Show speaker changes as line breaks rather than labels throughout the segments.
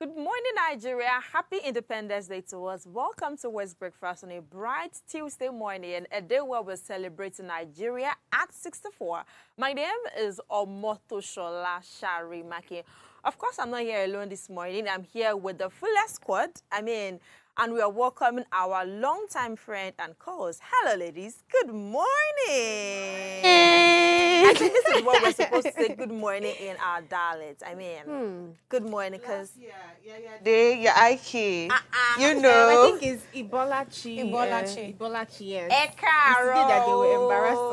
Good morning, Nigeria. Happy Independence Day to us. Welcome to West Breakfast on a bright Tuesday morning, a day where we're celebrating Nigeria at 64. My name is Omotoshola Shari Maki. Of course, I'm not here alone this morning. I'm here with the fullest squad. And we are welcoming our longtime friend and co-host. Hello, ladies. Good morning. I think this is what we're supposed to say good morning in our dialect. Good morning, because...
Yeah, Ike. You know.
I think it's Ibolachi. Ibolachi, yes. It's that they were embarrassed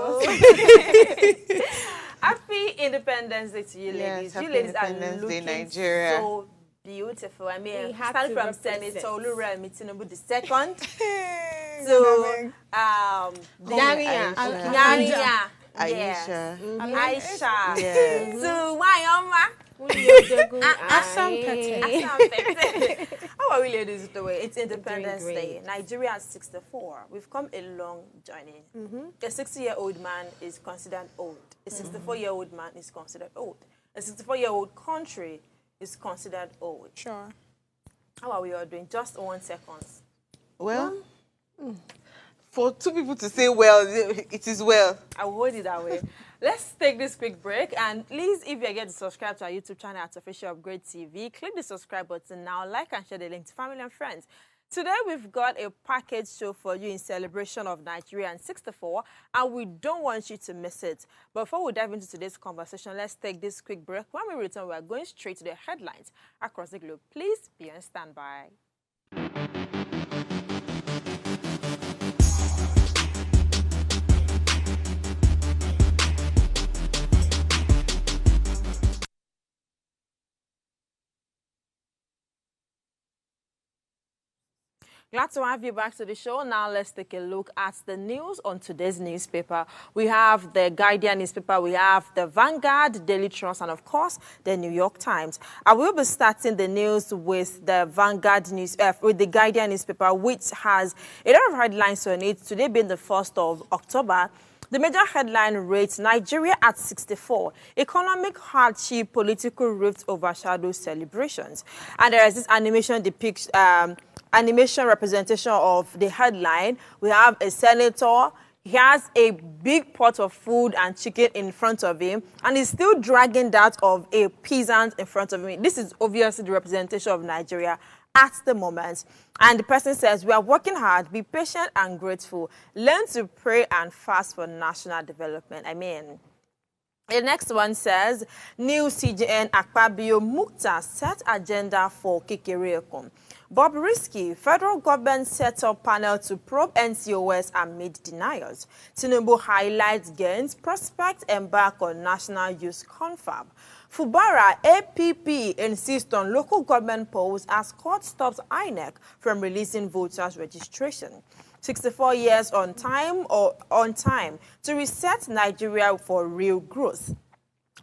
us.
Happy Independence Day to you, ladies.
Yes,
You ladies are
Independence Day,
looking
Nigeria.
so beautiful.
Starting
from
represent.
Senator Oluremi Tinubu II to
Nyanya.
Aisha.
Aisha.
Yes.
To Wayoma.
Assam
How are we ladies doing? It's Independence
Doing
Day.
great.
Nigeria is 64. We've come a long journey. A 60-year-old man is considered old. A 64-year-old man is considered old. A 64-year-old country is considered old.
Sure.
How are we all doing? Just 1 second.
Well, for two people to say well, it is well.
I will hold it that way. Let's take this quick break. And please, if you're yet to subscribe to our YouTube channel at Official Upgrade TV, click the subscribe button now, like and share the link to family and friends. Today, we've got a package show for you in celebration of Nigeria and 64, and we don't want you to miss it. But before we dive into today's conversation, let's take this quick break. When we return, we are going straight to the headlines across the globe. Please be on standby. Glad to have you back to the show. Now let's take a look at the news on today's newspaper. We have the Guardian newspaper, we have the Vanguard, Daily Trust, and of course, the New York Times. I will be starting the news with the Vanguard news, with the Guardian newspaper, which has a lot of headlines on it. Today being the 1st of October. The major headline reads, Nigeria at 64, economic hardship, political rift overshadows celebrations. And there is this animation animation representation of the headline. We have a senator. He has a big pot of food and chicken in front of him, and he's still dragging that of a peasant in front of him. This is obviously the representation of Nigeria at the moment. And the person says, we are working hard, be patient and grateful. Learn to pray and fast for national development. The next one says, new CJN Akpabio Mukta set agenda for Kekereekun. Bob Risky, federal government set up panel to probe NCOS amid denials. Tinubu highlights gains, prospect embark on national youth confab. Fubara, APP insists on local government polls as court stops INEC from releasing voters' registration. 64 years on time to reset Nigeria for real growth.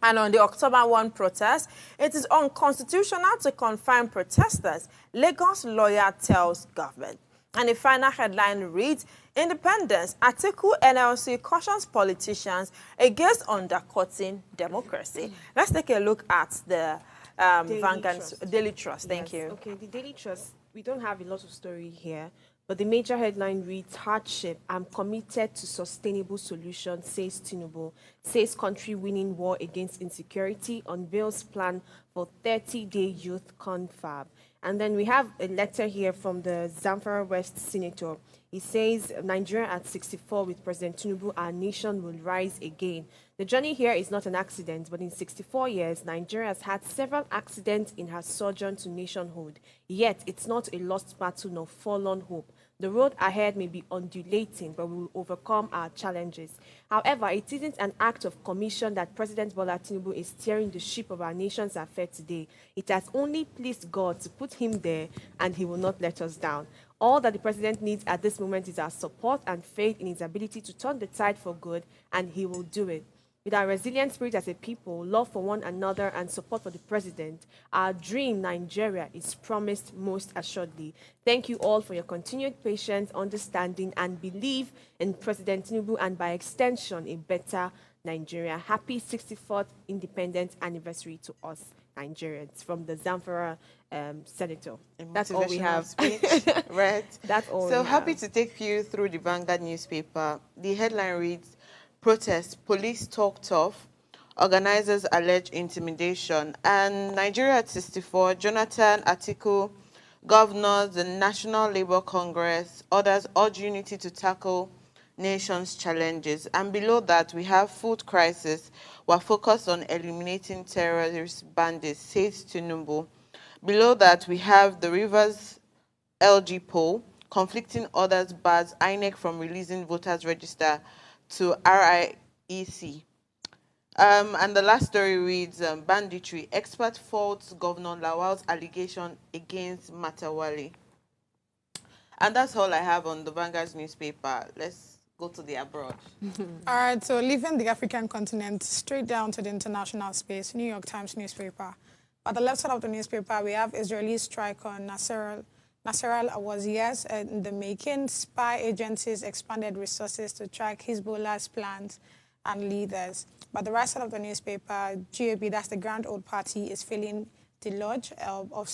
And on the October 1 protest, it is unconstitutional to confine protesters, Lagos lawyer tells government. And the final headline reads, Independence, Atiku NLC cautions politicians against undercutting democracy. Let's take a look at the Vanguard Daily Trust. Thank you.
Okay, the Daily Trust, we don't have a lot of story here, but the major headline reads, hardship, I'm committed to sustainable solutions, says Tinubu, says country winning war against insecurity, unveils plan for 30-day youth confab. And then we have a letter here from the Zamfara West senator. He says, Nigeria at 64 with President Tinubu, our nation will rise again. The journey here is not an accident, but in 64 years, Nigeria has had several accidents in her sojourn to nationhood. Yet, it's not a lost battle nor forlorn hope. The road ahead may be undulating, but we will overcome our challenges. However, it isn't an act of commission that President Bola Tinubu is steering the ship of our nation's affairs today. It has only pleased God to put him there, and he will not let us down. All that the president needs at this moment is our support and faith in his ability to turn the tide for good, and he will do it. With our resilient spirit as a people, love for one another, and support for the president, our dream Nigeria is promised most assuredly. Thank you all for your continued patience, understanding, and belief in President Tinubu, and by extension, a better Nigeria. Happy 64th independence anniversary to us. Nigerians from the Zamfara senator. That's all we
Motivational
have.
Speech, right?
That's all
So
we
happy
have.
to take you through the Vanguard newspaper. The headline reads, Protest, Police Talk Tough, Organizers Allege Intimidation, and Nigeria at 64, Jonathan Atiku, Governors, the National Labour Congress, others urge unity to tackle nation's challenges. And below that, we have food crisis. We're focused on eliminating terrorist bandits, says Tinubu. Below that, we have the Rivers LG poll, conflicting orders bars INEC from releasing voters register to RIEC. And the last story reads, banditry, expert faults Governor Lawal's allegation against Matawali. And that's all I have on the Vanguard newspaper. Let's go to the abroad.
All right, so leaving the African continent, straight down to the international space, New York Times newspaper. On the left side of the newspaper, we have Israeli strike on Nasser was years in the making. Spy agencies expanded resources to track Hezbollah's plans and leaders. But the right side of the newspaper, GAP, that's the Grand Old Party, is feeling the lodge of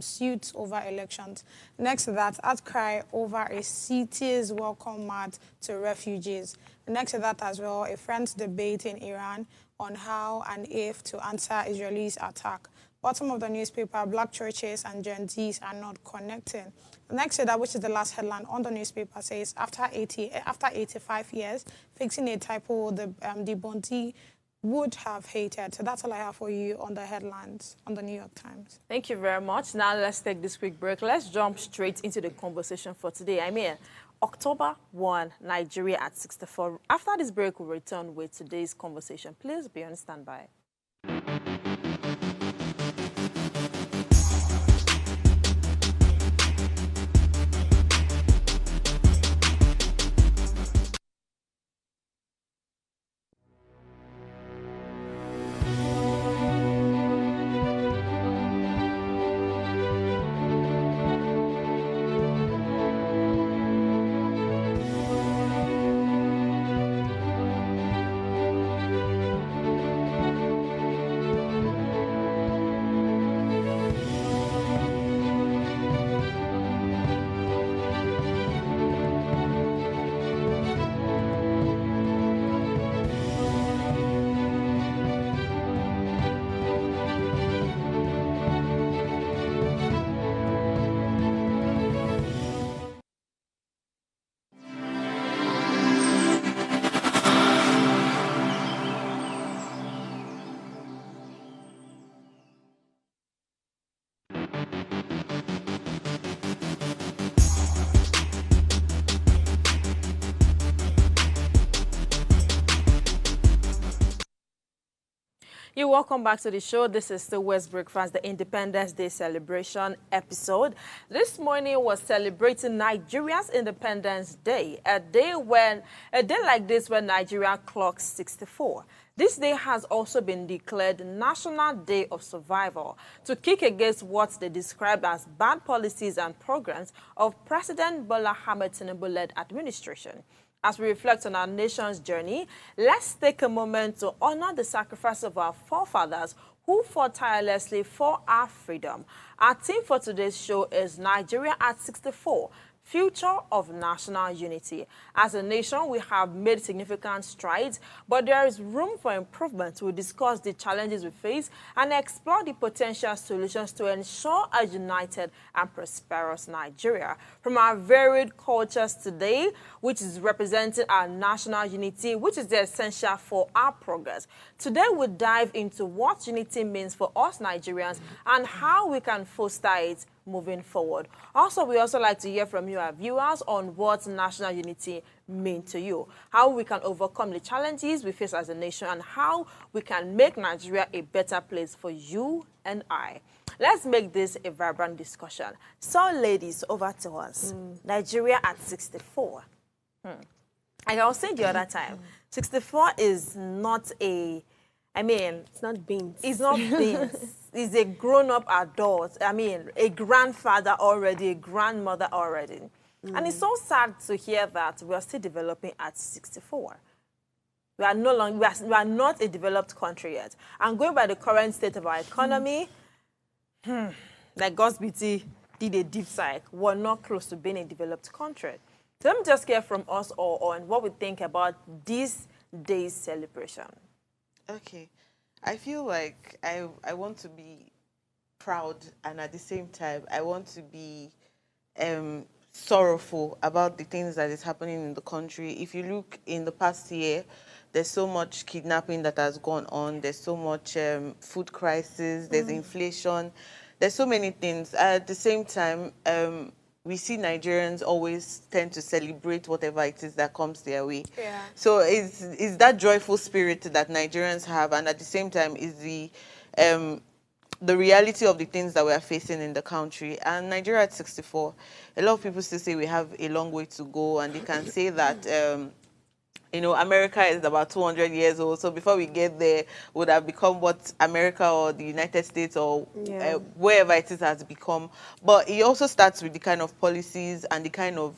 suits over elections. Next to that, outcry over a city's welcome mat to refugees. Next to that as well, a friend's debate in Iran on how and if to answer Israel's attack. Bottom of the newspaper, black churches and Gen Zs are not connecting. Next to that, which is the last headline on the newspaper, says after 85 years, fixing a typo the Bounty would have hated. So that's all I have for you on the headlines on the New York Times.
Thank you very much. Now let's take this quick break. Let's jump straight into the conversation for today. I mean, October 1, Nigeria at 64. After this break, we'll return with today's conversation. Please be on standby. You're welcome back to the show. This is the West Breakfast, the Independence Day celebration episode. This morning was celebrating Nigeria's Independence Day, a day like this when Nigeria clocks 64. This day has also been declared National Day of Survival to kick against what they described as bad policies and programs of President Bola Ahmed Tinubu-led administration. As we reflect on our nation's journey, let's take a moment to honor the sacrifice of our forefathers who fought tirelessly for our freedom. Our theme for today's show is Nigeria at 64, Future of National Unity. As a nation, we have made significant strides, but there is room for improvement. We'll discuss the challenges we face and explore the potential solutions to ensure a united and prosperous Nigeria. From our varied cultures today, which is representing our national unity, which is the essential for our progress. Today, we'll dive into what unity means for us Nigerians and how we can foster it moving forward. Also, we also like to hear from you, our viewers, on what national unity means to you, how we can overcome the challenges we face as a nation, and how we can make Nigeria a better place for you and I. Let's make this a vibrant discussion. So, ladies, over to us. Nigeria at 64. Like I was saying the other time, 64 is not a,
It's not beans.
It's not beans. It's a grown-up adult. A grandfather already, a grandmother already. And it's so sad to hear that we are still developing at 64. We are no longer, we are not a developed country yet. And going by the current state of our economy, like God's beauty did a deep psych, we're not close to being a developed country. So let me just hear from us all on what we think about this day's celebration.
Okay. I feel like I want to be proud, and at the same time, I want to be sorrowful about the things that is happening in the country. If you look in the past year, there's so much kidnapping that has gone on. There's so much food crisis. There's inflation. There's so many things. At the same time, we see Nigerians always tend to celebrate whatever it is that comes their way.
Yeah.
So it's that joyful spirit that Nigerians have, and at the same time is the reality of the things that we are facing in the country. And Nigeria at 64, a lot of people still say we have a long way to go, and they can say that you know, America is about 200 years old, so before we get there, would have become what America or the United States or wherever it is has become. But it also starts with the kind of policies and the kind of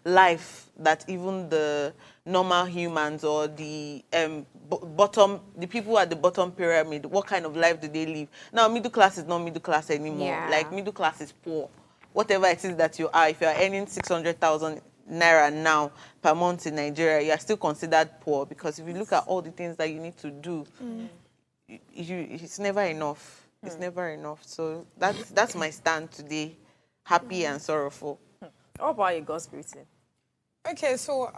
life that even the normal humans or the the people at the bottom pyramid, what kind of life do they live? Now, middle class is not middle class anymore.
Yeah.
Like, middle class is poor. Whatever it is that you are, if you are earning 600,000 naira now per month in Nigeria, you are still considered poor, because if you look at all the things that you need to do, it's never enough. It's never enough. So that's my stand today, happy and sorrowful.
How about you, God's beauty?
Okay, so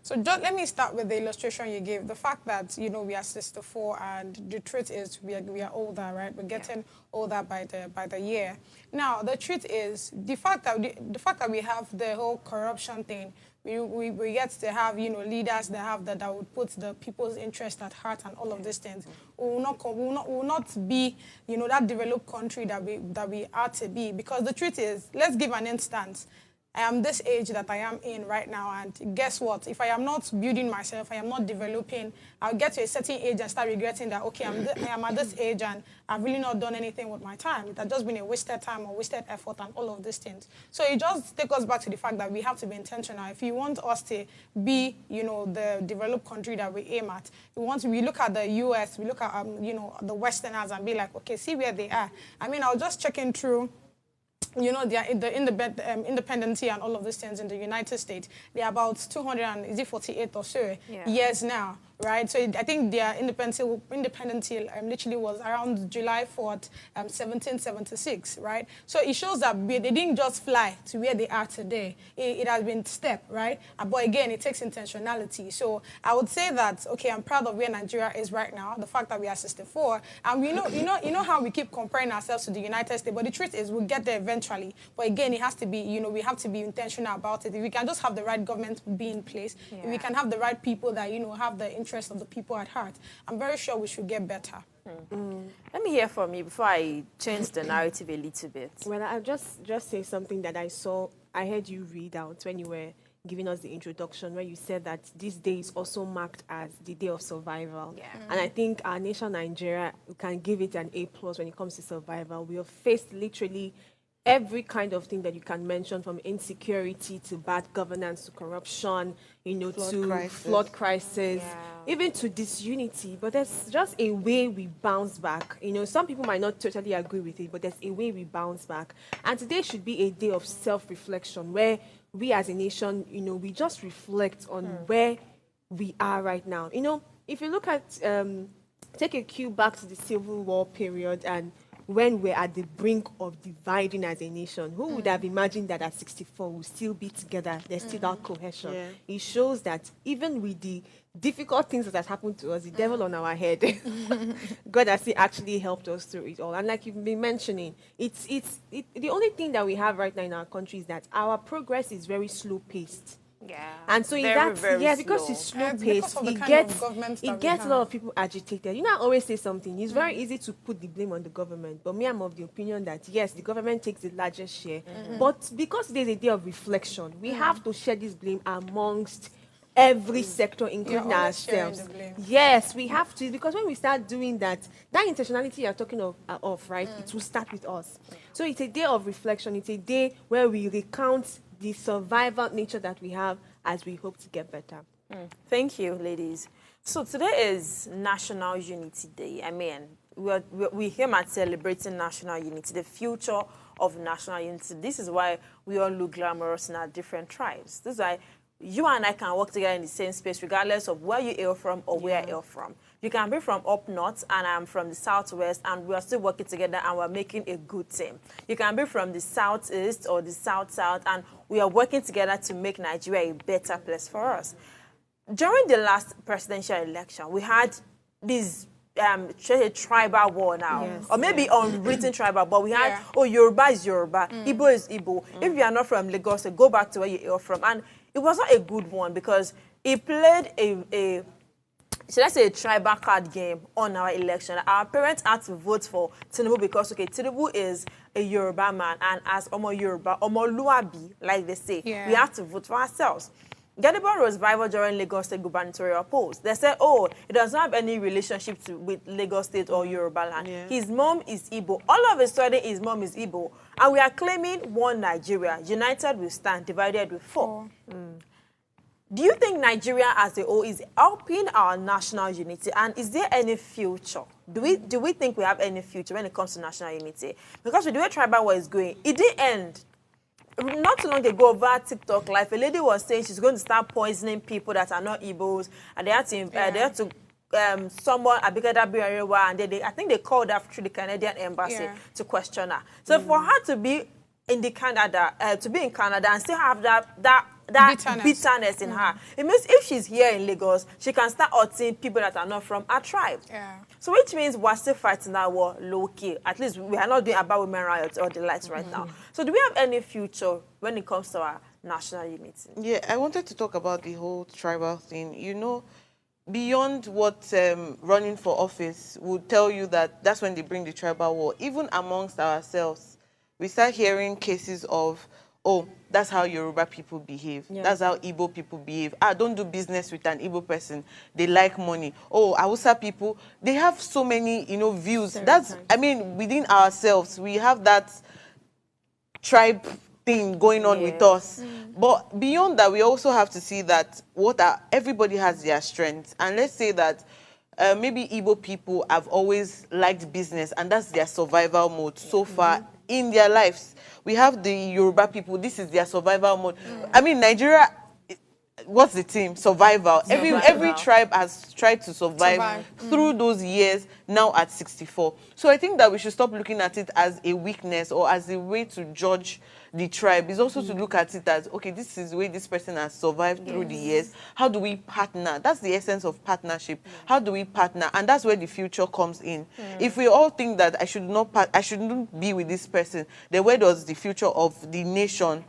so just let me start with the illustration you gave. The fact that, you know, we are 64, and the truth is we are older, right? We're getting older by the year. Now, the truth is the fact that we have the whole corruption thing. We get to have, you know, leaders that would put the people's interest at heart and all of these things. We will not be, you know, that developed country that we are to be. Because the truth is, let's give an instance. I am this age that I am in right now, and guess what? If I am not building myself, I am not developing, I'll get to a certain age and start regretting that, okay, I am at this age and I've really not done anything with my time. It has just been a wasted time or wasted effort and all of these things. So it just takes us back to the fact that we have to be intentional. If you want us to be, you know, the developed country that we aim at, we look at the US, we look at, you know, the Westerners and be like, okay, see where they are. I mean, I was just checking through, you know, the independency and all of these things in the United States. They're about 248 or so years now, right? So I think their independency literally was around July 4th, 1776, right? So it shows that they didn't just fly to where they are today. It has been step, right? But again, it takes intentionality. So I would say that, okay, I'm proud of where Nigeria is right now, the fact that we are 64, and we know, you know how we keep comparing ourselves to the United States, but the truth is we'll get there eventually. But again, it has to be, you know, we have to be intentional about it. If we can just have the right government be in place, if we can have the right people that, you know, have the interest of the people at heart, I'm very sure we should get better.
Let me hear from you before I change the narrative a little bit.
Well, I'll just say something that I heard you read out when you were giving us the introduction, where you said that this day is also marked as the day of survival. Yeah. And I think our nation, Nigeria, can give it an A+ when it comes to survival. We have faced literally every kind of thing that you can mention, from insecurity to bad governance to corruption, you know, flood crisis, even to disunity. But there's just a way we bounce back. You know, some people might not totally agree with it, but there's a way we bounce back. And today should be a day of self-reflection, where we as a nation, you know, we just reflect on where we are right now. You know, if you look at, take a cue back to the Civil War period, and when we're at the brink of dividing as a nation, who would have imagined that at 64 we'll still be together? There's still that cohesion. Yeah. It shows that even with the difficult things that has happened to us, the devil on our head, God has actually helped us through it all. And like you've been mentioning, the only thing that we have right now in our country is that our progress is very slow-paced.
Yeah.
And so because it's slow paced, it gets a lot of people agitated. You know, I always say something. It's very easy to put the blame on the government, but me, I'm of the opinion that yes, the government takes the largest share. But because there's a day of reflection, we have to share this blame amongst every sector, including ourselves. Yes, we have to, because when we start doing that intentionality you're talking of, right, it will start with us. So it's a day of reflection. It's a day where we recount the survival nature that we have, as we hope to get better.
Thank you, ladies. So today is National Unity Day. I mean, we here at celebrating national unity, the future of national unity. This is why we all look glamorous in our different tribes. This is why you and I can work together in the same space regardless of where you hail from or where I hail from. You can be from up north and I'm from the southwest and we are still working together and we're making a good team. You can be from the southeast or the south-south and we are working together to make Nigeria a better place for us. During the last presidential election, we had this tribal war now, or maybe unwritten tribal, but we had, Yoruba is Yoruba, Igbo is Igbo. If you are not from Lagos, go back to where you are from. And it was not a good one because it played so let's say a tribal card game on our election. Our parents had to vote for Tinubu because, okay, Tinubu is a Yoruba man, and as Omo Yoruba, Omo Luabi, like they say, we have to vote for ourselves. Gedibo was rival during Lagos State gubernatorial polls. They said, oh, it does not have any relationship with Lagos State or Yoruba land. His mom is Igbo. All of a sudden, his mom is Igbo. And we are claiming one Nigeria. United we stand, divided we fall. Do you think Nigeria as a whole is helping our national unity? And is there any future? Do we think we have any future when it comes to national unity? Because with the way tribal war is going, it didn't end. Not too long ago, over TikTok Live, a lady was saying she's going to start poisoning people that are not Igbos, and they had to someone Abikada Birarewa, and I think they called her through the Canadian embassy to question her. So for her to be in Canada and still have that bitterness in her, it means if she's here in Lagos, she can start hurting people that are not from our tribe. So which means we're still fighting that war low-key. At least we are not doing about women riots or the likes right now. So do we have any future when it comes to our national unity?
Yeah, I wanted to talk about the whole tribal thing. You know, beyond what running for office would tell you, that's when they bring the tribal war. Even amongst ourselves, we start hearing cases of, oh, that's how Yoruba people behave. That's how Igbo people behave. Don't do business with an Igbo person. They like money. Oh, Hausa people, they have so many, views. That's, I mean, within ourselves, we have that tribe thing going on with us. But beyond that, we also have to see that everybody has their strengths. And let's say that maybe Igbo people have always liked business and that's their survival mode so far in their lives. We have the Yoruba people, this is their survival mode. I mean, Nigeria, what's the team? Survival. Every tribe has tried to survive through those years, now at 64. So I think that we should stop looking at it as a weakness or as a way to judge the tribe. It's also to look at it as, okay, this is the way this person has survived through the years. How do we partner? That's the essence of partnership. How do we partner? And that's where the future comes in. If we all think that I shouldn't be with this person, then where does the future of the nation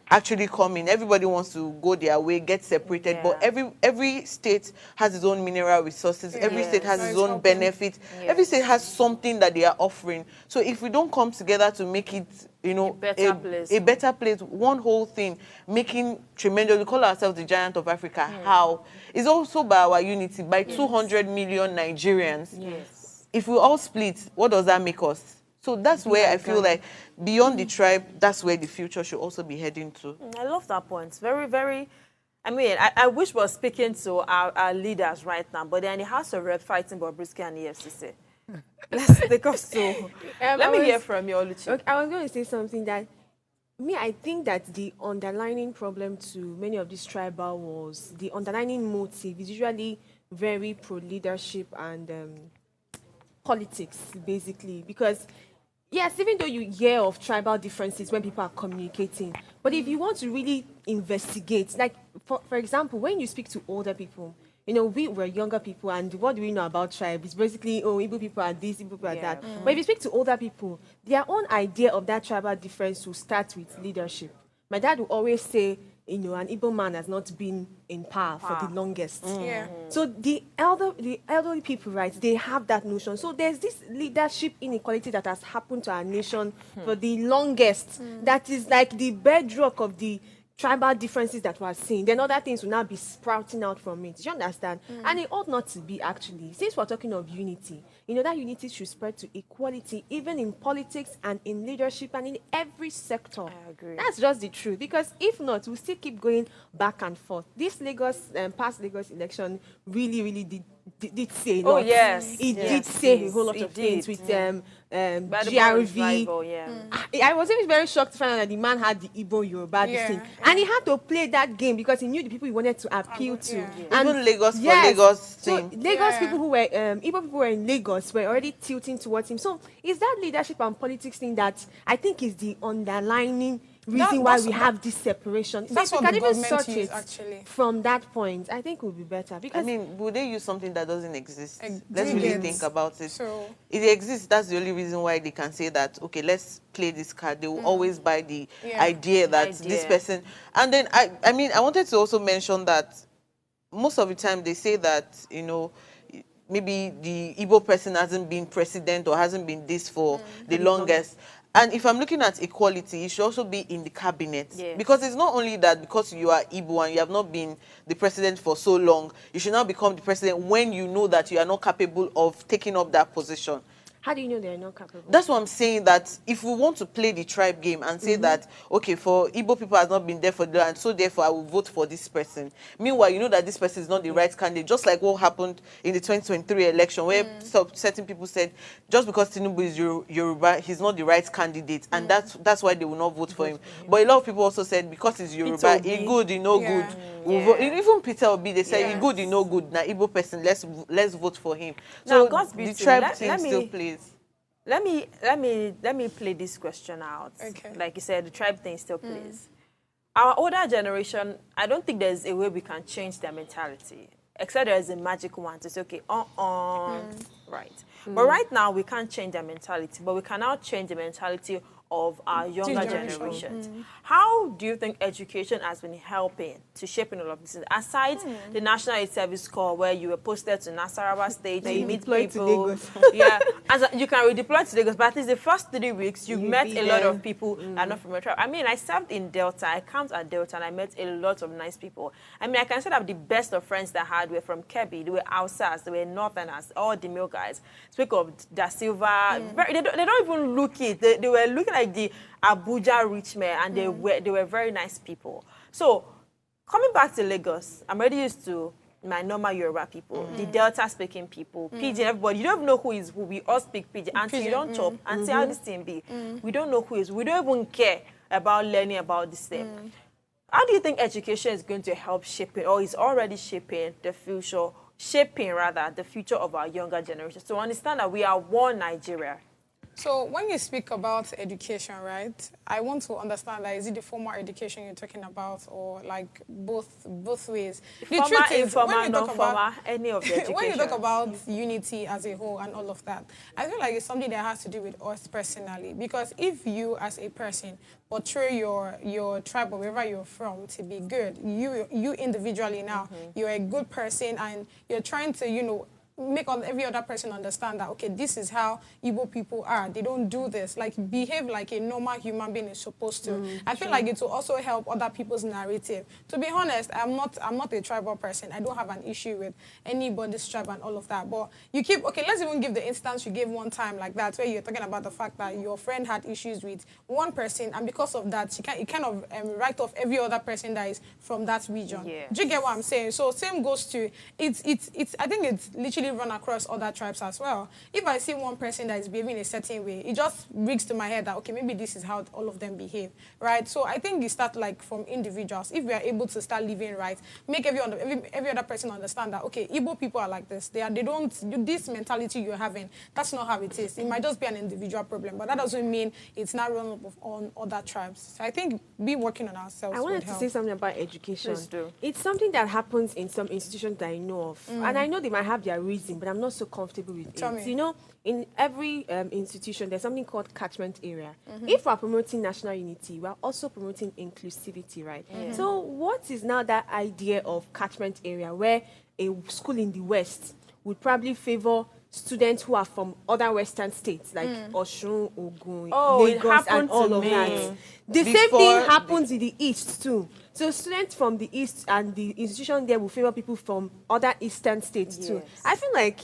actually come in? Everybody wants to go their way, get separated, but every state has its own mineral resources. Every state has its own benefit. Every state has something that they are offering. So if we don't come together to make it, a better place, one whole thing, making tremendous, we call ourselves the giant of Africa. How? It's also by our unity, by 200 million Nigerians. If we all split, what does that make us? So that's where I feel like beyond the tribe, that's where the future should also be heading to.
I love that point. Very, very, I mean, I wish we were speaking to our leaders right now, but they're in the House of Rep fighting Bobrisky and the EFCC. Let's take us to. Let me hear from you, Oluchi.
Okay, I was going to say something that, I think that the underlying problem to many of these tribal wars, the underlying motive is usually very pro-leadership and politics, basically. Because, yes, even though you hear of tribal differences when people are communicating, but if you want to really investigate, like, for example, when you speak to older people, we were younger people, and what do we know about tribe? It's basically, Igbo people are this, Igbo people are that. But if you speak to older people, their own idea of that tribal difference will start with leadership. My dad will always say, an Igbo man has not been in power for the longest. So the elderly people, right, they have that notion. So there's this leadership inequality that has happened to our nation for the longest. That is like the bedrock of the tribal differences that we're seeing, then other things will now be sprouting out from it. Do you understand? And it ought not to be, actually. Since we're talking of unity, that unity should spread to equality, even in politics and in leadership and in every sector.
I agree.
That's just the truth. Because if not, we'll still keep going back and forth. This past Lagos election really did say a lot.
Oh, yes.
It
Yes,
did say
yes,
a whole lot
it
of things
did.
with
By the
GRV.
rival, yeah.
I was even very shocked to find out that the man had the Igbo Yoruba this thing. And he had to play that game because he knew the people he wanted to appeal to.
Yeah.
And
Even Lagos for
yes,
Lagos
so
thing.
Lagos
Yeah.
people who were, Igbo people who were in Lagos were already tilting towards him. So is that leadership and politics thing that I think is the underlining reason why
that's-
we have this separation. So
that's
if we
what
can
the
even
government
search
use,
it
actually.
from that point, I think it would be better. Because
I mean, would they use something that doesn't exist?
Ex-
Let's
do you
really
get-
think about it.
So-
If it exists, that's the only reason why they can say that, okay, let's play this card. They will always buy the
Yeah.
idea that this
Idea.
person... And then, I mean, I wanted to also mention that most of the time they say that, maybe the Igbo person hasn't been president or hasn't been this for the longest. And if I'm looking at equality, it should also be in the cabinet.
Yes.
Because it's not only that because you are Igbo and you have not been the president for so long, you should now become the president when you know that you are not capable of taking up that position.
how do you know they're not capable?
That's what I'm saying, that if we want to play the tribe game and say that, okay, for Igbo people has not been there for the and so therefore I will vote for this person. Meanwhile, you know that this person is not the right candidate, just like what happened in the 2023 election where certain people said just because Tinubu is Yoruba, he's not the right candidate, and that's why they will not vote for him. But a lot of people also said because he's Yoruba, he good, he no
Yeah.
good. We'll vote. Even Peter Obi, they say he
Yes.
good, he no good. Now Igbo person, let's vote for him.
Now,
So
God's
the
beauty,
tribe
let
thing
me-
still plays.
Let me play this question out.
Okay.
Like you said, the tribe thing still plays. Our older generation, I don't think there's a way we can change their mentality, except there's a magic wand to say, okay, right. But right now, we can't change their mentality, but we can now change the mentality of our younger
generation.
generations. How do you think education has been helping to shaping all of this? Aside the National Youth Service Corps, where you were posted to Nasarawa State,
Then
you
you
meet
deployed to
people.
Lagos.
Yeah, you can redeploy to Lagos, but at least the first 3 weeks, you met
be
a lot
there.
of people that are not from your tribe. I mean, I served in Delta, I camped at Delta, and I met a lot of nice people. I mean, I can say that the best of friends that I had were from Kebbi, they were Hausas, they were Northerners, all the male guys. Speak of Da Silva, they don't even look it. They were looking like the Abuja rich men, and they were very nice people. So, coming back to Lagos, I'm already used to my normal Yoruba people, the Delta-speaking people, Pidgin, everybody. You don't even know who is who. We all speak Pidgin. Auntie, you don't chop. Auntie, how this thing be? We don't know who is. We don't even care about learning about this thing. How do you think education is going to help shaping, or is already shaping the future, the future of our younger generation? So understand that we are one Nigeria.
So when you speak about education, right, I want to understand, like, is it the formal education you're talking about, or like both ways? The
Formal,
truth is,
informal,
when you talk
non-formal,
about
any of the education.
when you talk about unity as a whole and all of that, I feel like it's something that has to do with us personally. Because if you, as a person, portray your tribe or wherever you're from to be good, you individually now, you're a good person, and you're trying to, make every other person understand that, okay, this is how Igbo people are. They don't do this. Like, behave like a normal human being is supposed to. I feel like it will also help other people's narrative. To be honest, I'm not a tribal person. I don't have an issue with anybody's tribe and all of that. But you keep, okay, let's even give the instance you gave one time like that, where you're talking about the fact that your friend had issues with one person, and because of that, it kind of write off every other person that is from that region.
Yes.
Do you get what I'm saying? So same goes to, I think it's literally run across other tribes as well. If I see one person that is behaving a certain way, it just rings to my head that, okay, maybe this is how all of them behave, right? So I think you start like from individuals. If we are able to start living right, make every other person understand that, okay, Igbo people are like this. They don't, this mentality you're having, that's not how it is. It might just be an individual problem, but that doesn't mean it's not run up on other tribes. So I think be working on ourselves
I wanted
would
to
help.
say something about education.
Please do.
It's something that happens in some institutions that I know of. And I know they might have their reason, but I'm not so comfortable with
Tell
it.
me.
In every institution, there's something called catchment area. If we're promoting national unity, we're also promoting inclusivity, right? So what is now that idea of catchment area where a school in the West would probably favor students who are from other Western states, like Osun, Ogun,
Oh, it
Lagos,
happened
and all
to
of
me.
that. The same
Before
thing happens in the East too. So students from the East and the institution there will favor people from other Eastern states too.
Yes.
I feel like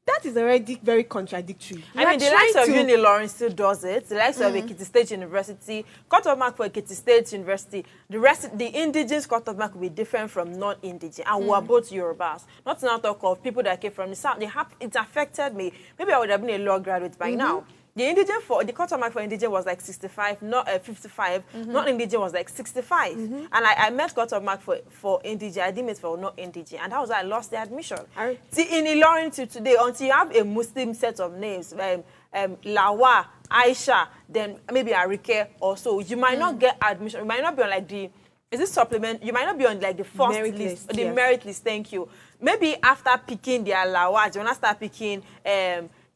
that is already very contradictory.
I mean, the likes of Unilorin still does it. The likes of Ekiti State University, cut-off mark for Ekiti State University. The indigenous cut-off mark will be different from non-indigenous. And we are both Yorubas. Not to now talk of people that came from the South. It affected me. Maybe I would have been a law graduate by now. The cut-off mark for indigent was like 65, not 55. Non-indigent was like 65. And I met cut-off mark for indigent. I didn't meet for not indigent, and that was why I lost the admission. See, in Ilorin till today, until you have a Muslim set of names, Lawa, Aisha, then maybe Arike or so, you might not get admission. You might not be on like the. Is this supplement? You might not be on like the first
Merit
list,
list,
the
yes.
merit list. Thank you. Maybe after picking their Lawa, you wanna start picking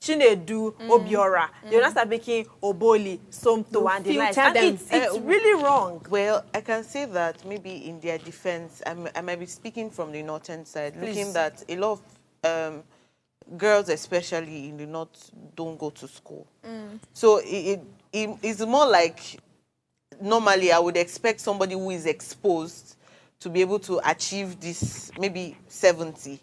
Chinedu, Obiora. You wanna start picking Oboli, Somto, and the likes. And
them.
it's really wrong.
Well, I can say that maybe in their defense, I might be speaking from the northern side, looking that a lot of girls, especially in the north, don't go to school. So it's more like, normally I would expect somebody who is exposed to be able to achieve this, maybe 70.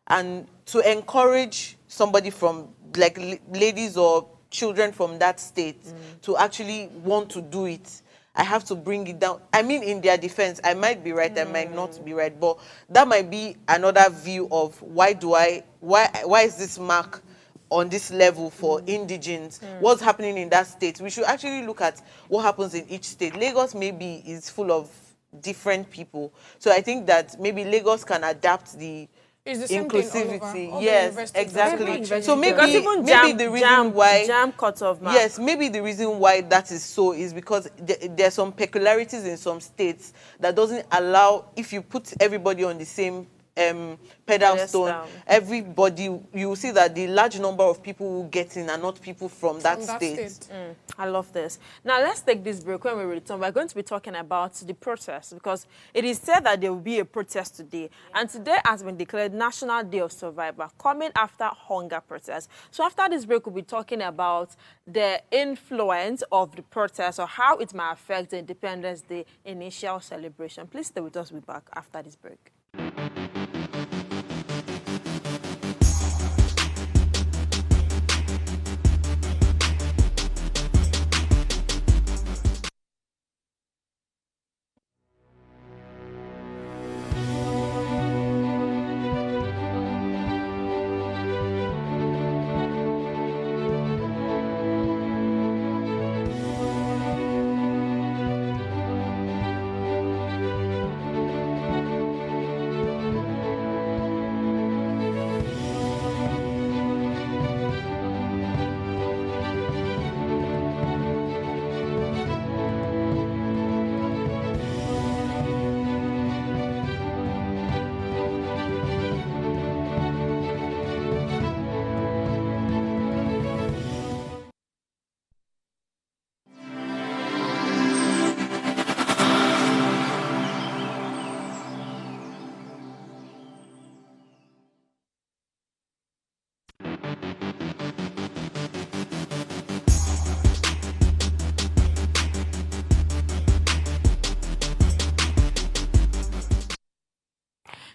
And to encourage somebody from, like ladies or children from that state to actually want to do it, I have to bring it down. I mean, in their defense, I might be right, I might not be right, but that might be another view of why is this mark on this level for indigents? What's happening in that state? We should actually look at what happens in each state. Lagos maybe is full of different people, so I think that maybe Lagos can adapt the
It's the same thing all over.
inclusivity.
All the
Yes,
universities
exactly.
actually
So
do
maybe,
that.
Because even
maybe the reason why
jam cut-off mark.
yes, maybe the reason why that is so is because there's some peculiarities in some states that doesn't allow, if you put everybody on the same pedal stone, everybody, you will see that the large number of people who get in are not people from that state.
I love this. Now, let's take this break. When we return, we're going to be talking about the protest, because it is said that there will be a protest today. And today has been declared National Day of Survivor, coming after hunger protest. So after this break, we'll be talking about the influence of the protest or how it might affect the Independence Day initial celebration. Please stay with us. We'll be back after this break.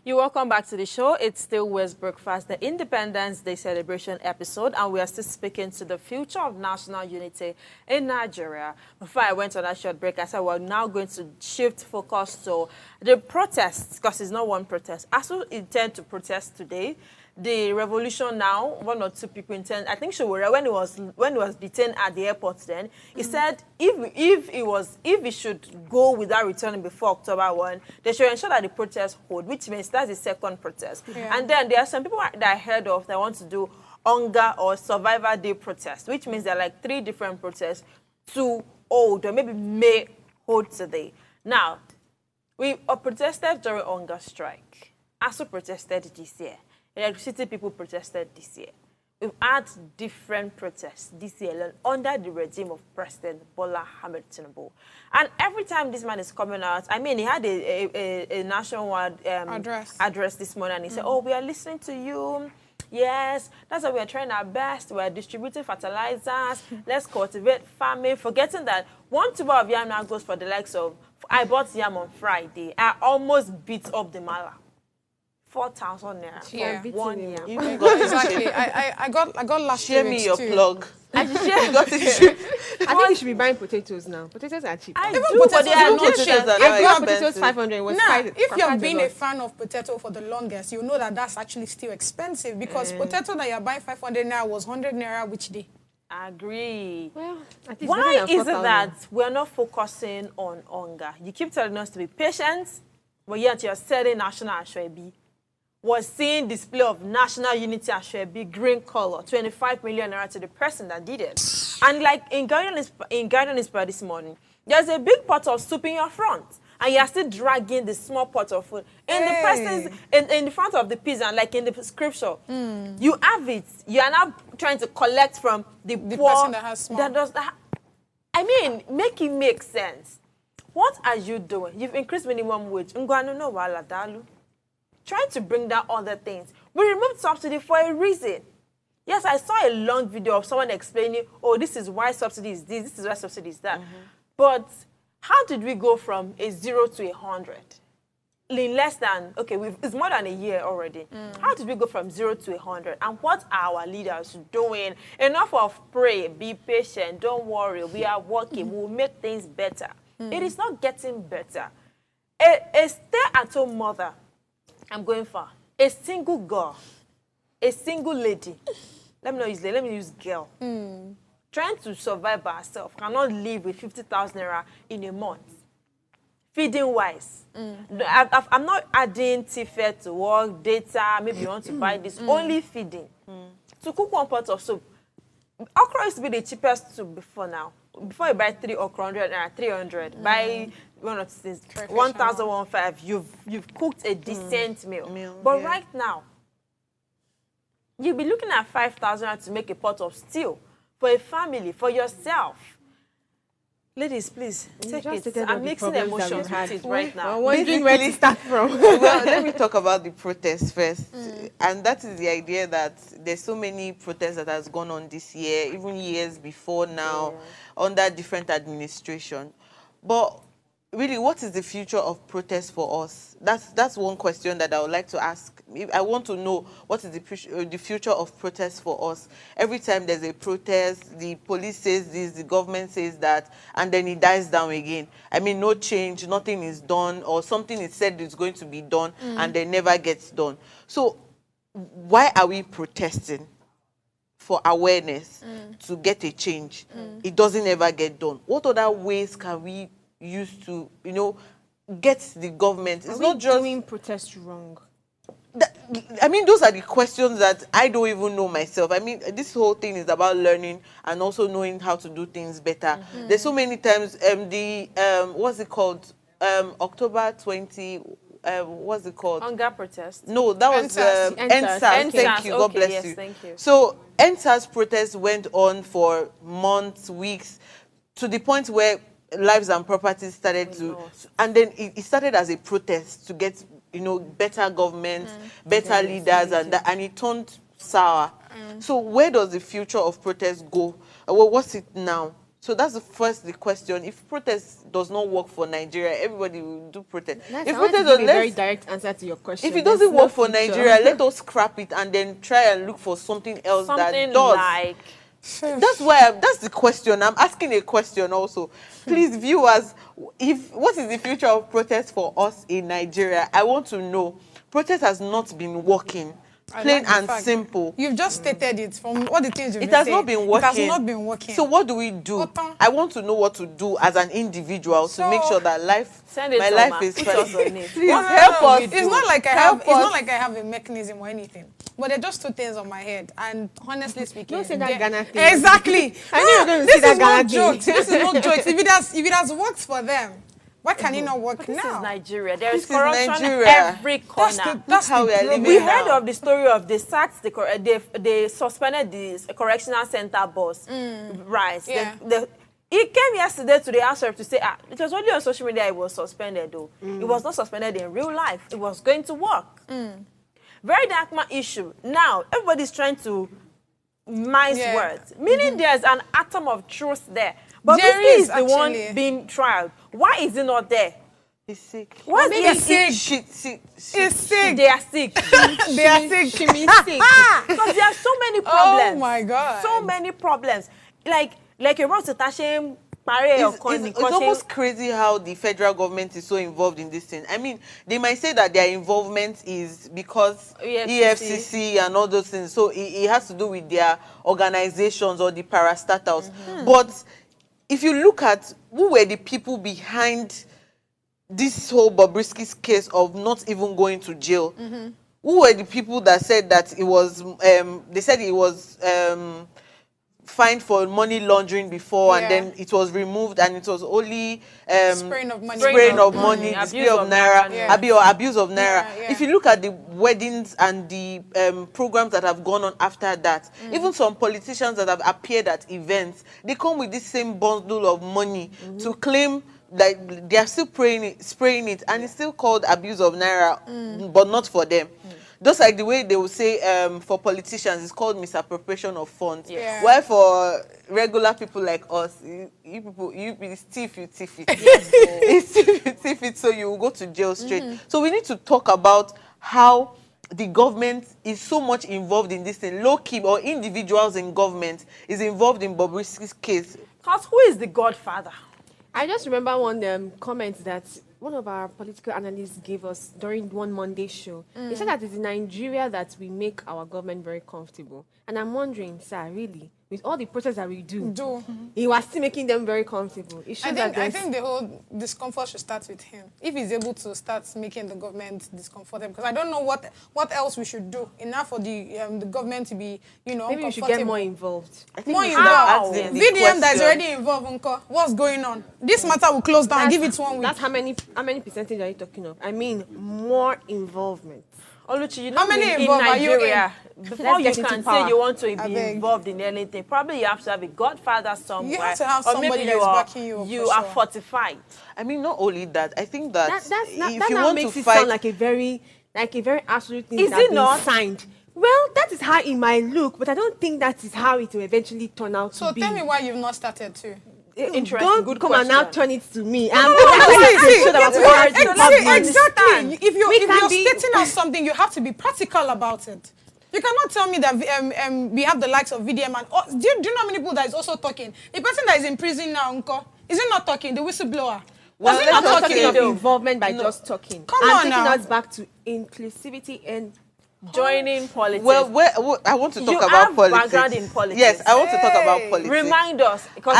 You're welcome back to the show. It's still West Breakfast, the Independence Day celebration episode, and we are still speaking to the future of national unity in Nigeria. Before I went on that short break, I said we're now going to shift focus to the protests, because it's not one protest. ASUU intend to protest today. The revolution now, one or two people intend. I think Showore, when he was detained at the airport, then he said if he should go without returning before October 1, they should ensure that the protest hold, which means that's the second protest.
Yeah.
And then there are some people that I heard of that want to do hunger or Survivor Day protest, which means there are like 3 different protests to hold or maybe may hold today. Now, we protested during hunger strike. ASUU protested this year. Electricity people protested this year. We've had different protests this year under the regime of President Bola Ahmed Tinubu. And every time this man is coming out, I mean, he had a nationwide address this morning, and he said, oh, we are listening to you. Yes, that's why we're trying our best. We're distributing fertilizers. Let's cultivate farming, forgetting that 1 tuber of yam now goes for the likes of, I bought yam on Friday. I almost beat up the mala. 4,000 naira for 1 year.
Exactly. I got last
Share
2
me
weeks
your
too.
plug.
I
You got it.
I think you should be buying potatoes now. Potatoes are cheap.
I
Even
do, but
potatoes
they
are
are
not
not
cheap.
cheap.
Potatoes are
I
not
bought potatoes
expensive.
500. Was
Now,
quite,
if you've
quite
been
a
a
lot.
fan of potato for the longest, you know that that's actually still expensive because potato that you're buying 500 naira was 100 naira which day?
I agree.
Well, at least
Why
better than
is it
4,000.
that we're not focusing on hunger? You keep telling us to be patient, but yet you're selling National Ashwebi. Was seeing display of national unity Ashwebi, green color, 25 million naira to the person that did it. And like in Garden Inspire this morning, there's a big pot of soup in your front. And you're still dragging the small pot of food in the person's in the front of the pizza, like in the scripture. You have it. You are now trying to collect from the poor
person that has small.
I mean, make it make sense. What are you doing? You've increased minimum wage. Trying to bring down other things. We removed subsidy for a reason. Yes, I saw a long video of someone explaining, oh, this is why subsidy is this is why subsidy is that. But how did we go from a 0 to 100? In less than, okay, it's more than a year already. How did we go from 0 to 100? And what are our leaders doing? Enough of pray, be patient, don't worry, we are working, we'll make things better. It is not getting better. A stay-at-home mother, I'm going far, a single girl, a single lady, let me use girl, trying to survive by herself, cannot live with 50,000 naira in a month. Feeding wise, I'm not adding TFE to work, data, maybe you want to buy this, only feeding. To cook 1 pot of soup, okra used to be the cheapest soup before now. Before you buy 3 okra, 300, buy 1,150, you've cooked a decent meal. But right now, you'll be looking at 5,000 to make a pot of stew for a family, for yourself. Ladies, please, take it. I'm mixing emotions with it right now.
I'm wondering where to start from.
Well, let me talk about the protests first. And that is the idea that there's so many protests that has gone on this year, even years before now, under different administration. But really, what is the future of protests for us? That's one question that I would like to ask. I want to know what is the future of protests for us. Every time there's a protest, the police says this, the government says that, and then it dies down again. I mean, no change, nothing is done, or something is said is going to be done, and then never gets done. So why are we protesting? For awareness, to get a change. It doesn't ever get done. What other ways can we use to, get the government? It's not just
doing protests wrong.
I mean, those are the questions that I don't even know myself. I mean, this whole thing is about learning and also knowing how to do things better. There's so many times, what's it called? October 20, what's it called?
Hunger protest.
No, that was NSAS. Thank you. God
Okay,
bless
yes,
you.
thank you.
So NSAS protests went on for months, weeks, to the point where lives and properties started to, and then it started as a protest to get, better government, better leaders, and it turned sour. So where does the future of protest go? Well, what's it now? So that's the question. If protest does not work for Nigeria, everybody will do protest.
If protest
does,
a very direct answer to your question.
if it doesn't work for Nigeria, let us scrap it and then try and look for something else that does.
Like
That's why that's the question. I'm asking a question also. Please, viewers, what is the future of protest for us in Nigeria? I want to know. Protest has not been working. Plain and simple.
You've just stated it from all the things you've
It
been
has
saying.
not been working.
It has not been working.
So what do we do? I want to know what to do as an individual to make sure that my life is fine. Please help us.
It's not like I have a mechanism or anything. But they're just two things on my head. And honestly speaking,
Don't say that Ghana thing.
Exactly.
I knew you were going to say that Ghana thing.
Jokes. This is not jokes. If it has worked for them, why can it not work
this
now?
is Nigeria. There is
This is
corruption
Nigeria.
every corner.
That's
how
the
we are
problem.
living
We
now.
heard of the story of they sacked they suspended the correctional center boss. Right.
Yeah.
He came yesterday to the House Rep to say, it was only on social media it was suspended though. It was not suspended in real life. It was going to work. Very Darkman issue. Now, everybody's trying to mince
Yeah.
words, meaning there's an atom of truth there. But
There
Bobrisky
is,
is the one
actually.
being tried. Why is it not there?
He's sick.
Why
maybe
is
he's
it?
sick.
Sick.
He's sick.
They are sick.
They are sick.
She means sick.
Because there are so many problems.
Oh my God.
So many problems. Like you're about to touch him.
It's almost crazy how the federal government is so involved in this thing. I mean, they might say that their involvement is because EFCC and all those things. So it has to do with their organizations or the parastatals. But if you look at who were the people behind this whole Bobrisky's case of not even going to jail, who were the people that said that it was, they said it was fined for money laundering before, and then it was removed, and it was only
Spraying of money.
display of naira,
yeah.
abuse of naira.
Yeah.
If you look at the weddings and the programs that have gone on after that, even some politicians that have appeared at events, they come with this same bundle of money to claim that they are still spraying it, and it's still called abuse of naira, but not for them. Just like the way they will say for politicians, it's called misappropriation of funds.
Yeah.
While for regular people like us, you thief it. You thief it, so you will go to jail straight. So we need to talk about how the government is so much involved in this thing. Low-key or individuals in government is involved in Bobrisky's case.
Because who is the godfather?
I just remember one comment that one of our political analysts gave us during one Monday show. He said that it's in Nigeria that we make our government very comfortable. And I'm wondering, sir, really, with all the process that we do, he was still making them very comfortable. It shows
I think the whole discomfort should start with him. If he's able to start making the government discomfortable, because I don't know what else we should do enough for the government to be,
maybe we should get more involved.
More
involved.
involved. VDM that is already involved, Uncle. What's going on? This matter will close down. Give it 1 week.
That's how many percentage are you talking of? I mean, more involvement.
Oluchi, you know,
How many
in
involved are you
Nigeria, before you
get into
can say
power.
you want to be
beg.
involved in anything, probably you have to have a godfather somewhere.
You have to have
or
somebody
maybe
that is backing you up,
you
for
are
sure.
fortified.
I mean, not only that. I think that if you
now
want
makes
to
it
fight,
sound like a very absolute thing
Is
that has
it
been
not?
signed. Well, that is how it might look, but I don't think that is how it will eventually turn out
So
to be.
tell me why you've not started too.
Interesting.
Don't
Good
come
question.
and now turn it to me. I'm
Exactly. If you're
can be-
stating out something, you have to be practical about it. You cannot tell me that we have the likes of VDM and do you know how many people that is also talking? The person that is in prison now, Uncle, is he not talking? The whistleblower.
Well,
Was he
let's
not
not
talking
talking?
of involvement by just talking.
Come
I'm
on
taking
now.
us back to inclusivity and
Joining politics.
well, I want to talk
You
about
have
politics.
background in politics.
Yes, I want to talk about
Hey.
politics.
Remind us. Because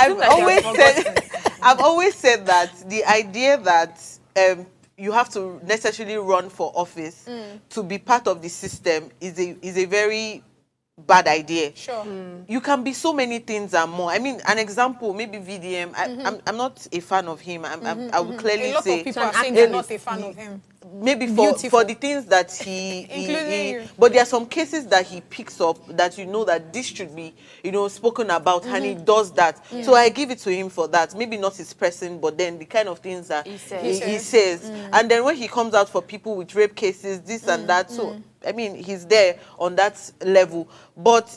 I've always said that the idea that you have to necessarily run for office to be part of the system is a very bad idea.
Sure.
You can be so many things and more. I mean, an example, maybe VDM. I'm not a fan of him. I will clearly
A lot
say
of people are
an
saying they're
activist.
not a fan of him.
maybe
Beautiful.
for the things that he
Including you.
but there are some cases that he picks up that you know that this should be spoken about, and he does that. So I give it to him for that. Maybe not his person, but then the kind of things that he says. And then when he comes out for people with rape cases, this and that, so I mean, he's there on that level. But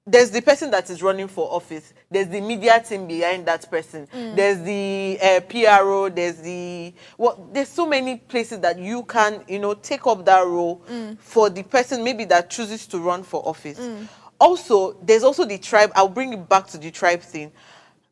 there's the person that is running for office. There's the media team behind that person. There's the PRO. There's so many places that you can, take up that role for the person maybe that chooses to run for office. Also, there's also the tribe. I'll bring it back to the tribe thing.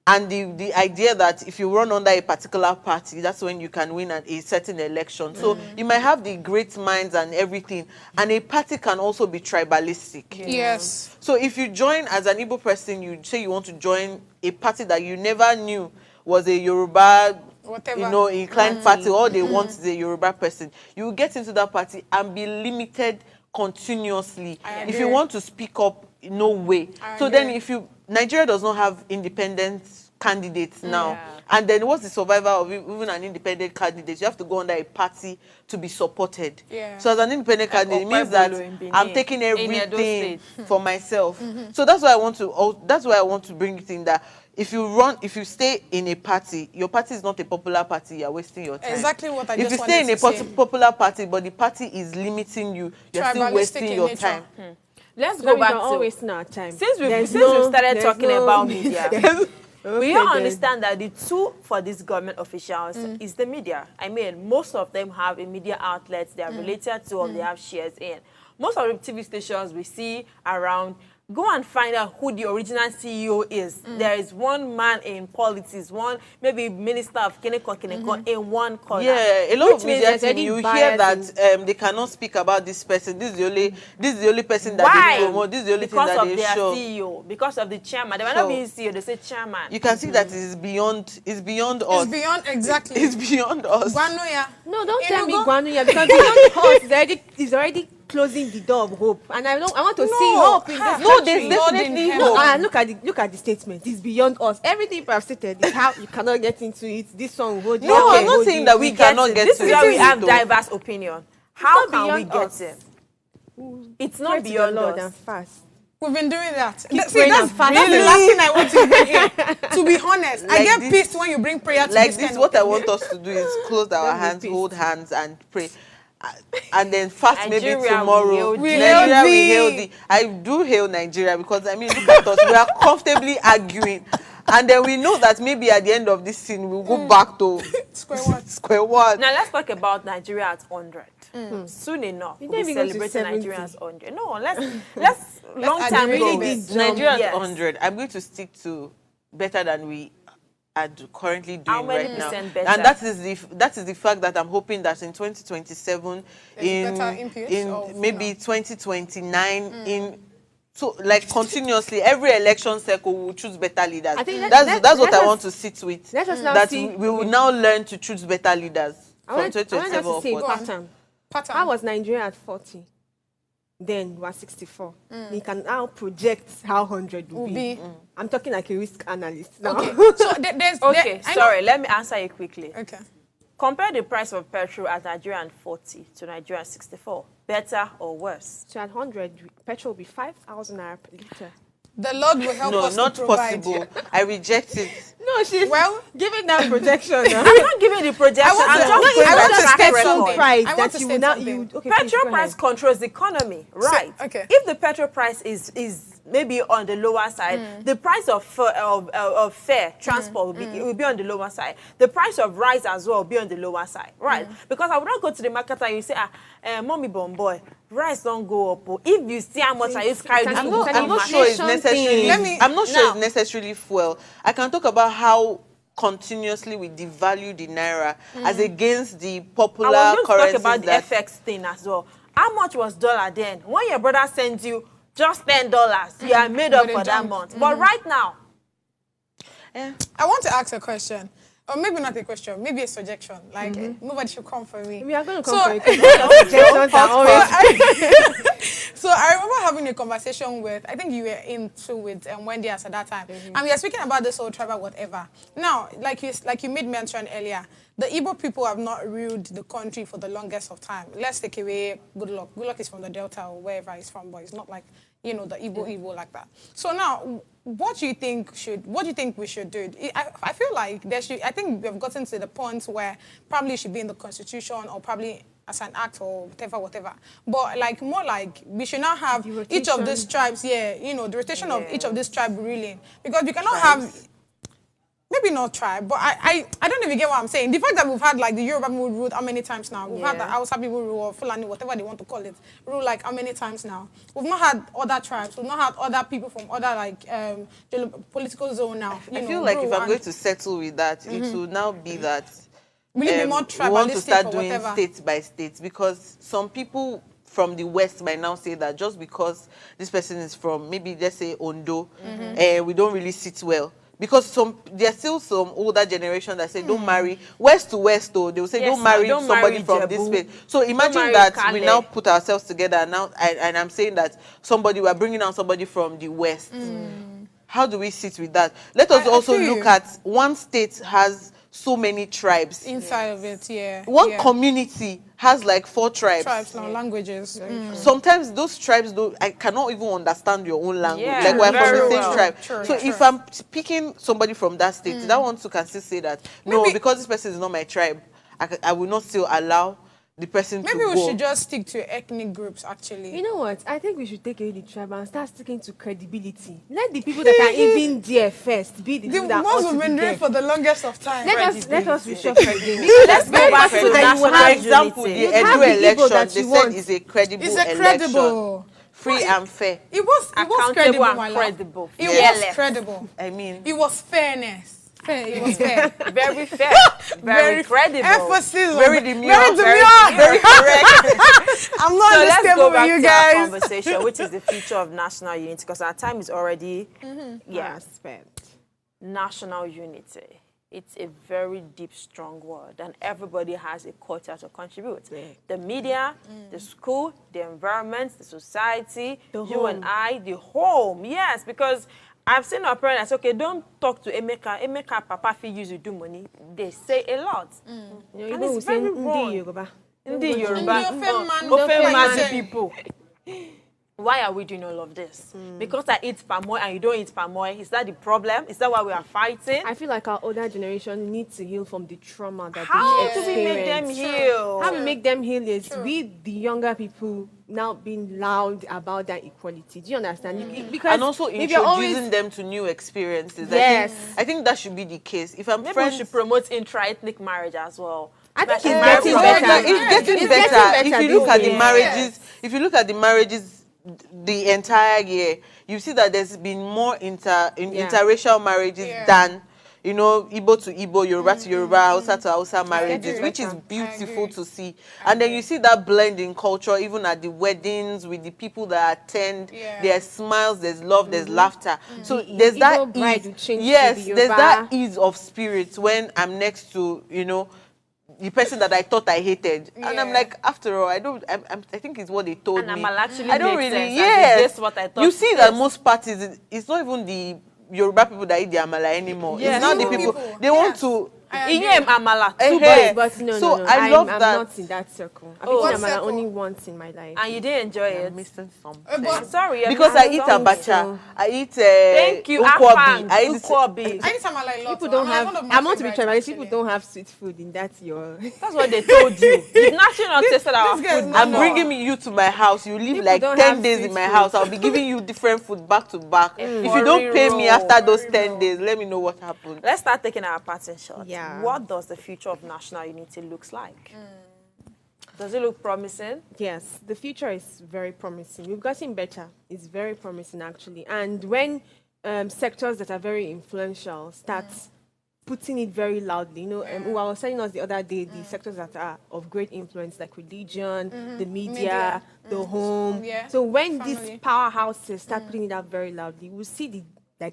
And the idea that if you run under a particular party, that's when you can win a certain election. So you might have the great minds and everything, and a party can also be tribalistic.
Yes.
So if you join as an Igbo person, you say you want to join a party that you never knew was a Yoruba,
Whatever.
inclined party, all they want is a Yoruba person. You will get into that party and be limited continuously. If you want to speak up, no way. So then Nigeria does not have independent candidates now. And then what's the survival of even an independent candidate? You have to go under a party to be supported. So as an independent candidate, it means that I'm taking everything for myself. So that's why I want to bring it in that if you stay in a party, your party is not a popular party, you're wasting your time.
Exactly what I
if
just
you stay in a
wanted to say.
popular party, but the party is limiting you, you're still
Tribalistic
wasting
in
your
nature.
time.
Let's
So
go
we
back
are all
to
wasting our time.
since we've
There's
started
there's
talking about media. We
Okay,
all
then.
understand that the tool for these government officials is the media. I mean, most of them have a media outlets they are related to or they have shares in. Most of the TV stations we see around, go and find out who the original CEO is. There is one man in politics, one maybe minister of Kineko in one corner.
Yeah, a lot
Which
of
means
media
there's
team,
already
you hear
bias
that they cannot speak about this person. This is the only person that
Why?
they promote. This is the only
Because
thing that
of
they
their
show.
CEO, because of the chairman. They might
So,
not be CEO, they say chairman.
You can see that it's beyond us.
It's beyond, exactly.
It's beyond us.
Gwanoya.
No, don't
You
tell
know,
me
go-
Guanuya because beyond us is already closing the door of hope, and I want to see hope in this
No,
country.
there's definitely
in
hope.
And look at the statement. It's beyond us. Everything people have stated is how you cannot get into it. This song will hold you.
No,
that
I'm
will
not
hold
saying
you.
that we cannot
it.
get
This
to
is
it.
where we have
though.
diverse opinion. How
not
can we
beyond
get
us.
it? It's
Pray
not
to the
beyond
Lord
us.
and fast.
We've been doing that. See,
praying
that's
and fasting.
the last thing I want to hear. To be honest, I
Like
get
this-
pissed when you bring prayer to
Like
this
this,
kind
what
of
I
thing.
want us to do is close our
Don't be
hands,
pissed.
hold hands, and pray. And then fast maybe
Nigeria, we
tomorrow.
hail thee.
Nigeria, we
thee.
hail thee. I do hail Nigeria because, I mean, look at us. We are comfortably arguing. And then we know that maybe at the end of this scene, we'll go back to
Square one.
square one.
Now let's talk about Nigeria at 100. Soon enough,
You
we'll
don't
be
even go to
celebrating
70.
Nigeria at 100. No, let's long
add
time
the
ago.
really
big
Nigeria at
Yes.
100. I'm going to stick to better than we are currently doing
How many
right now.
percent better?
And that is the fact that I'm hoping that in 2027,
There's better inputs or
maybe
no?
2029, so like continuously every election cycle we will choose better leaders.
I think
that's what
let
I
us-
want to sit with.
let us now
that
see-
we will now learn to choose better leaders
I
from
want us
2027
to say
upwards.
pattern.
Pattern.
How was Nigeria at 40? Then we are 64. We can now project how 100 will be. I'm talking like a risk analyst now.
So there's...
Okay,
I know-
sorry, let me answer you quickly.
Okay.
Compare the price of petrol at Nigeria at 40 to Nigeria at 64. Better or worse?
So at 100, petrol will be 5,000 naira per liter.
The Lord will help
No,
us
not
to provide.
possible. I reject it.
No, she's
Well-
giving that projection now.
I'm not giving the projection.
I want
I'm
to-
just
no,
giving
I
the
want to
track
state
record.
something.
price
I want
that
to
you
state
will now
something.
okay,
Petrol
please, go
price
ahead.
controls the economy, right?
okay.
If the petrol price is maybe on the lower side, the price of fare transport will be it will be on the lower side. The price of rice as well will be on the lower side, right? Because I would not go to the market and you say, mommy bon boy, rice don't go up. Oh. If you see how much I use carry this
I'm
to
not-
the
I'm not
market.
sure it's
Inflation
necessarily.
thing.
Let me-
I'm not sure
Now-
it's necessarily fuel. I can talk about how continuously we devalue the naira as against the popular
I was going to talk
currencies
about the
that
FX thing as well. How much was dollar then? When your brother sends you just $10, you are made up
With a
for that
jump.
month. But right now,
I want to ask a question. Or maybe not a question, maybe a suggestion. Like, nobody should come for me.
We are going to
So-
come for it. Suggestions are always
So I remember having a conversation with, I think you were into with Wendy at that time, and we were speaking about this whole tribal whatever. Now, like you made mention earlier, the Igbo people have not ruled the country for the longest of time. Let's take away Goodluck. Goodluck is from the Delta or wherever he's from, but it's not like, the Igbo like that. So now, what do you think we should do? I feel like I think we've gotten to the point where probably it should be in the constitution or probably as an act or whatever. But like more like we should now have each of these tribes, the rotation of each of these tribes ruling. Because we cannot have, maybe not tribe, but I don't even get what I'm saying. The fact that we've had like the Yoruba people rule how many times now? We've had the Hausa people rule or Fulani, whatever they want to call it, rule like how many times now? We've not had other tribes. We've not had other people from other like political zone now.
I feel like
rule,
if I'm
and
going to settle with that, it will now be that
will it be more
we want to
tribalistic
start
or
doing
whatever?
state by state, because some people from the West might now say that just because this person is from maybe, let's say, Ondo, we don't really sit well. Because there's still some older generation that say don't marry West to West, though they will say
Yes,
don't marry
don't
somebody
marry
from this
Jebu.
place. So imagine
marry
that we
Kale.
now put ourselves together now, and I'm saying that we're bringing down somebody from the West. How do we sit with that? Let us
I
also
feel
look
you.
at one state has so many tribes.
Inside of it, yeah.
One
yeah.
community has like 4 tribes.
Languages.
Sometimes those tribes I cannot even understand your own language.
Yeah,
like we're from
very
the same
well.
tribe.
True,
so
true.
if I'm picking somebody from that state, that one too can still say that no, because this person is not my tribe, I will not still allow the person to
Maybe
go.
we should just stick to ethnic groups, actually.
You know what? I think we should take away the tribe and start sticking to credibility. Let the people that are even there first be the
The
people that
ones
ought to
we've
be
been doing
there.
for the longest of time.
Let us reshuffle again.
Let's go back to
that you
national
have-
For example,
unity.
the
have
Edo
the Igbo
election,
that
they
you
said
want.
is a credible
It's a
election.
credible.
Free and fair.
It was
Accountable
credible,
and
my love.
credible.
It
Fearless.
was credible.
I mean,
It was fairness. It was fair.
Very fair. Very credible.
Emphasis.
very
on-
demure.
Very demure.
Very correct.
I'm not
So
on this
let's
table
go
with
back
you
to our
guys.
conversation, which is the future of national unity, because our time is already,
Respect.
national unity. It's a very deep, strong word, and everybody has a quota to contribute. The media, the school, the environment, the society,
The
you and I, the home. Yes, because I've seen our parents say, okay, don't talk to Emeka. Emeka, Papa, fee use you do money. They say a lot.
You know,
And
Igbo will
it's
say,
very
"Ndi
wrong.
Yoruba."
Ndi Yoruba,
Ofe man,
Madi people. Why are we doing all of this? Because I eat palm oil and you don't eat palm oil. Is that the problem? Is that why we are fighting?
I feel like our older generation needs to heal from the trauma that
How
they
do we make them
experienced.
heal?
How we make them heal is we, the younger people, now being loud about that equality. Do you understand? Because
And also
if you're
introducing
always,
them to new experiences.
Yes.
I think that should be the case. If I'm
Maybe
friends,
we should promote intra-ethnic marriage as well.
I think it's
Marry
getting
from
better.
other-
It's getting
It's
better.
getting better
If you look
these
at the
days.
marriages, if you look at the marriages the entire year, you see that there's been more interracial marriages than Igbo to Igbo, Yoruba to Yoruba, Hausa to Hausa marriages, which is beautiful to see. And then you see that blend in culture, even at the weddings with the people that attend. There's smiles, there's love, there's laughter. So there's that
Igbo bride will
ease.
change to
Yes,
the
there's
Yoruba.
that ease of spirit when I'm next to the person that I thought I hated, and I'm like, after all, I think it's what they told
And
me.
I'm actually
I don't
make
really,
sense, and
yes.
this is what I thought
You see
it
that
is.
most parties, it's not even the Yoruba people that eat the amala anymore.
Yes.
It's not the
Igbo
people.
people,
They want
yes.
to.
Inyem amala, two
Eh,
boys.
But no,
So
no,
I love
I'm
that.
not in that circle. I've
Oh.
eaten
What
amala
circle?
only once in my life.
And you didn't enjoy
I'm
it.
missing something.
I'm sorry.
Because
I'm
I eat
sorry.
abacha, I eat
Thank you,
ukwobi,
Afang,
I eat
ukwobi.
Anytime I like lots
People don't have.
one of my
I'm not to be
favorites,
tribal. People
actually.
don't have sweet food in that your.
That's what they told you. You've naturally not tasted our
this guy's
food.
not
I'm
before.
bringing you to my house. You live
People
like
don't
10
have
days
sweet
in my
food.
house. I'll be giving you different food back to back. If you
For
don't pay me
real.
after those 10 days, let me know what happened.
Let's start taking our parting shot.
Yeah.
What does the future of national unity looks like? Does it look promising?
Yes, the future is very promising. We've gotten better. It's very promising, actually. And when sectors that are very influential start putting it very loudly, who was telling us the other day, the sectors that are of great influence, like religion, the media, the home.
Yeah.
So when
Family.
these powerhouses start putting it out very loudly, we'll see the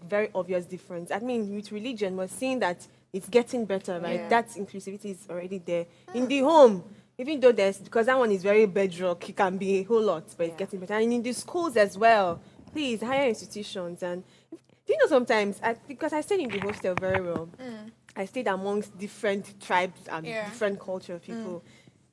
very obvious difference. I mean, with religion, we're seeing that it's getting better, right? That inclusivity is already there. In the home, even though because that one is very bedrock, it can be a whole lot, but it's getting better. And in the schools as well, please, higher institutions. And do you know sometimes, because I stayed in the hostel very well, I stayed amongst different tribes and different culture of people.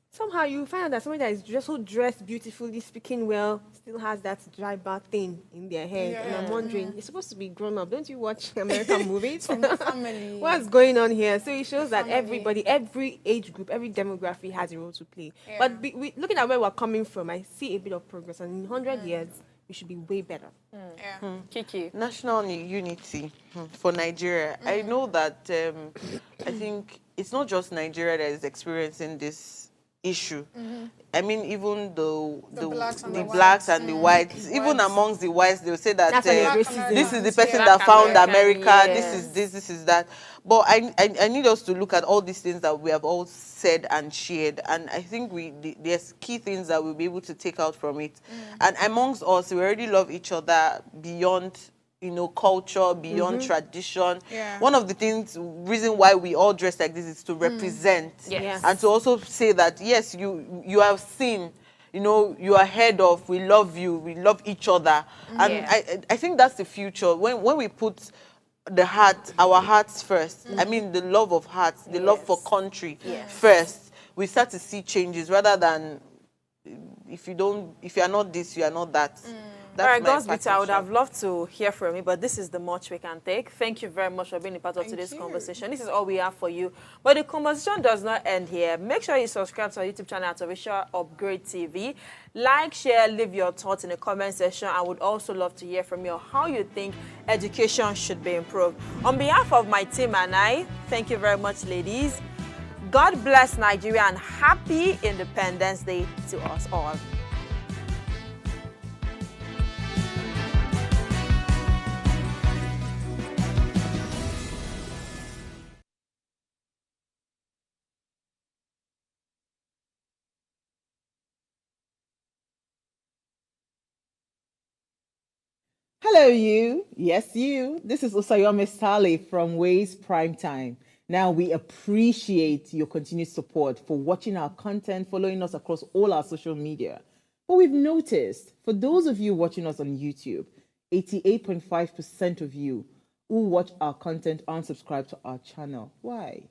Somehow you find out that somebody that is just so dressed beautifully, speaking well, still has that dry bar thing in their head. And I'm wondering, you're supposed to be grown up. Don't you watch American movies?
From the family.
What's going on here? So it shows that everybody, every age group, every demography has a role to play. But looking at where we're coming from, I see a bit of progress. And in 100 years, we should be way better.
Kiki.
National unity for Nigeria. I know that I think it's not just Nigeria that is experiencing this issue. I mean, even the
blacks and the
blacks
whites.
and the whites, even amongst the whites, they'll say that
That's why there's racism.
this is the person
Black
that found
American,
America,
yes.
this is this, this is that. But I need us to look at all these things that we have all said and shared, and I think there's key things that we'll be able to take out from it. And amongst us, we already love each other beyond culture, beyond tradition. One of the reason why we all dress like this is to represent,
Yes.
and to also say that yes, you have seen, you are ahead of, we love you, we love each other, and I think that's the future when we put our hearts first. I mean, the love of hearts, the love for country first. we start to see changes rather than if you are not this, you are not that.
All right,
my
Godspeed, I would
perception.
have loved to hear from you, but this is the much we can take. Thank you very much for being a part of
Thank
today's
you.
conversation. This is all we have for you. But the conversation does not end here. Make sure you subscribe to our YouTube channel at Official Upgrade TV. Like, share, leave your thoughts in the comment section. I would also love to hear from you how you think education should be improved. On behalf of my team and I, thank you very much, ladies. God bless Nigeria and happy Independence Day to us all.
Hello, you. Yes, you. This is Usayome Sale from Ways Primetime. Now, we appreciate your continued support for watching our content, following us across all our social media. But we've noticed, for those of you watching us on YouTube, 88.5% of you who watch our content aren't subscribed to our channel. Why?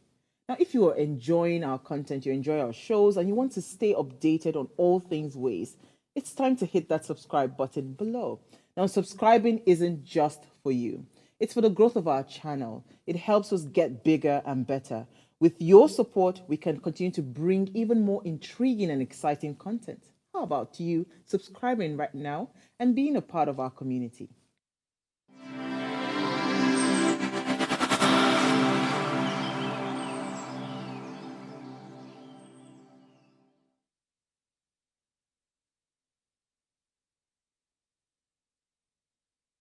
Now, if you are enjoying our content, you enjoy our shows, and you want to stay updated on all things Ways, it's time to hit that subscribe button below. Now, subscribing isn't just for you. It's for the growth of our channel. It helps us get bigger and better. With your support, we can continue to bring even more intriguing and exciting content. How about you subscribing right now and being a part of our community?